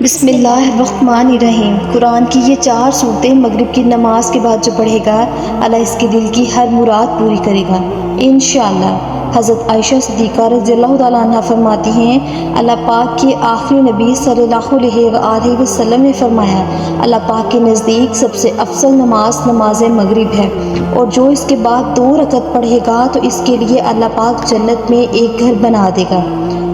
بسم اللہ الرحمن الرحیم۔ قرآن کی یہ 4 صورتیں مغرب کی نماز کے بعد جو پڑھے گا اللہ اس کے دل کی ہر مراد پوری کرے گا انشاءاللہ۔ حضرت عائشہ صدیقہ رضی اللہ تعالیٰ عنہ فرماتی ہیں اللہ پاک کے آخری نبی صلی اللہ علیہ وآلہ وسلم نے فرمایا اللہ پاک کے نزدیک سب سے افضل نماز نماز مغرب ہے، اور جو اس کے بعد 2 رکعت پڑھے گا تو اس کے لیے اللہ پاک جنت میں ایک گھر بنا دے گا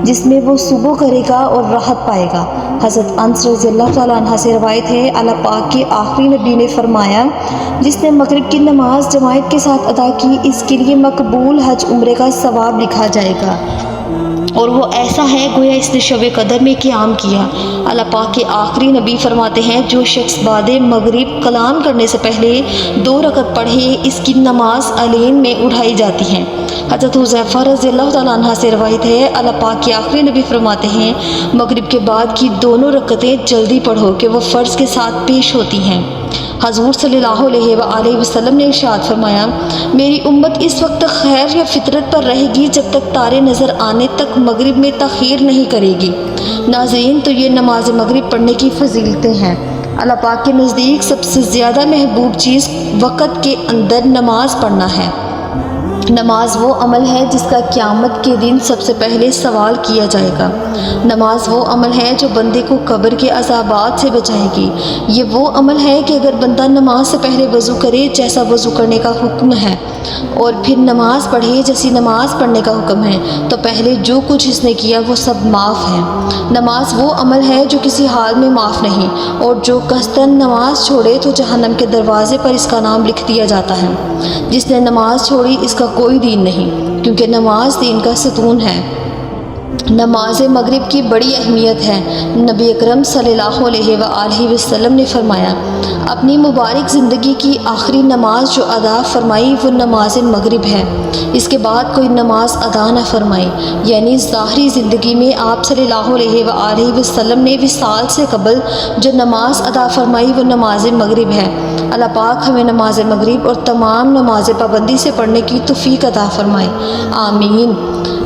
جس میں وہ صبح کرے گا اور راحت پائے گا۔ حضرت انس رضی اللہ تعالیٰ عنہ سے روایت ہے اللہ پاک کے آخری نبی نے فرمایا جس نے مغرب کی نماز جماعت کے ساتھ ادا کی اس کے لیے مقبول حج عمرے کا ثواب لکھا جائے گا، اور وہ ایسا ہے گویا اس نے شب قدر میں قیام کیا۔ اللہ پاک کے آخری نبی فرماتے ہیں جو شخص بعد مغرب کلام کرنے سے پہلے 2 رکعت پڑھے اس کی نماز علین میں اٹھائی جاتی ہیں۔ حضرت حذیفہ رضی اللہ تعالیٰ عنہ سے روایت ہے اللہ پاک کے آخری نبی فرماتے ہیں مغرب کے بعد کی 2 رکعتیں جلدی پڑھو کہ وہ فرض کے ساتھ پیش ہوتی ہیں۔ حضور صلی اللہ علیہ وآلہ وسلم نے ارشاد فرمایا میری امت اس وقت تک خیر یا فطرت پر رہے گی جب تک تارے نظر آنے تک مغرب میں تاخیر نہیں کرے گی۔ ناظرین، تو یہ نماز مغرب پڑھنے کی فضیلتیں ہیں۔ اللہ پاک کے نزدیک سب سے زیادہ محبوب چیز وقت کے اندر نماز پڑھنا ہے۔ نماز وہ عمل ہے جس کا قیامت کے دن سب سے پہلے سوال کیا جائے گا۔ نماز وہ عمل ہے جو بندے کو قبر کے عذابات سے بچائے گی۔ یہ وہ عمل ہے کہ اگر بندہ نماز سے پہلے وضو کرے جیسا وضو کرنے کا حکم ہے اور پھر نماز پڑھے جیسی نماز پڑھنے کا حکم ہے تو پہلے جو کچھ اس نے کیا وہ سب معاف ہے۔ نماز وہ عمل ہے جو کسی حال میں معاف نہیں، اور جو قصداً نماز چھوڑے تو جہنم کے دروازے پر اس کا نام لکھ دیا جاتا ہے۔ جس نے نماز چھوڑی اس کا کوئی دین نہیں، کیونکہ نماز دین کا ستون ہے۔ نماز مغرب کی بڑی اہمیت ہے۔ نبی اکرم صلی اللہ علیہ وآلہ وسلم نے فرمایا اپنی مبارک زندگی کی آخری نماز جو ادا فرمائی وہ نماز مغرب ہے، اس کے بعد کوئی نماز ادا نہ فرمائی، یعنی ظاہری زندگی میں آپ صلی اللہ علیہ وآلہ وسلم نے وصال سے قبل جو نماز ادا فرمائی وہ نماز مغرب ہے۔ اللہ پاک ہمیں نماز مغرب اور تمام نماز پابندی سے پڑھنے کی توفیق عطا فرمائے، آمین۔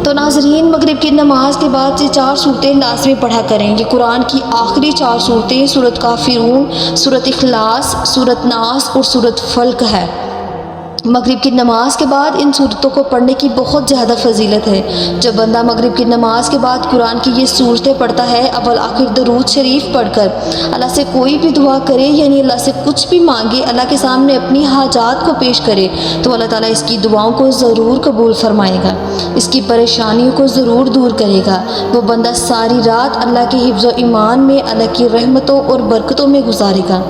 تو ناظرین، مغرب کی نماز کے بعد یہ 4 صورتیں لازمی پڑھا کریں۔ یہ قرآن کی آخری 4 صورتیں سورۃ کافرون، سورۃ اخلاص، سورۃ ناس اور سورۃ فلق ہے۔ مغرب کی نماز کے بعد ان صورتوں کو پڑھنے کی بہت زیادہ فضیلت ہے۔ جب بندہ مغرب کی نماز کے بعد قرآن کی یہ صورتیں پڑھتا ہے اول آخر درود شریف پڑھ کر اللہ سے کوئی بھی دعا کرے، یعنی اللہ سے کچھ بھی مانگے، اللہ کے سامنے اپنی حاجات کو پیش کرے تو اللہ تعالیٰ اس کی دعاؤں کو ضرور قبول فرمائے گا، اس کی پریشانیوں کو ضرور دور کرے گا۔ وہ بندہ ساری رات اللہ کے حفظ و ایمان میں اللہ کی رحمتوں اور برکتوں میں گزارے گا۔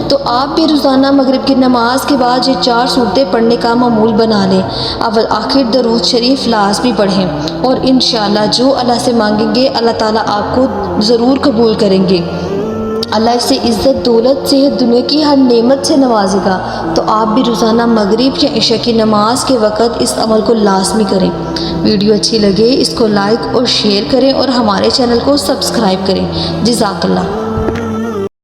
تو آپ بھی روزانہ مغرب کی نماز کے بعد یہ 4 صورتیں پڑھنے کا معمول بنا لیں۔ اول آخر درود شریف لازمی پڑھیں، اور انشاءاللہ جو اللہ سے مانگیں گے اللہ تعالیٰ آپ کو ضرور قبول کریں گے۔ اللہ اس سے عزت، دولت، صحت، دنیا کی ہر نعمت سے نوازے گا۔ تو آپ بھی روزانہ مغرب یا عشاء کی نماز کے وقت اس عمل کو لازمی کریں۔ ویڈیو اچھی لگے اس کو لائک اور شیئر کریں اور ہمارے چینل کو سبسکرائب کریں۔ جزاک اللہ۔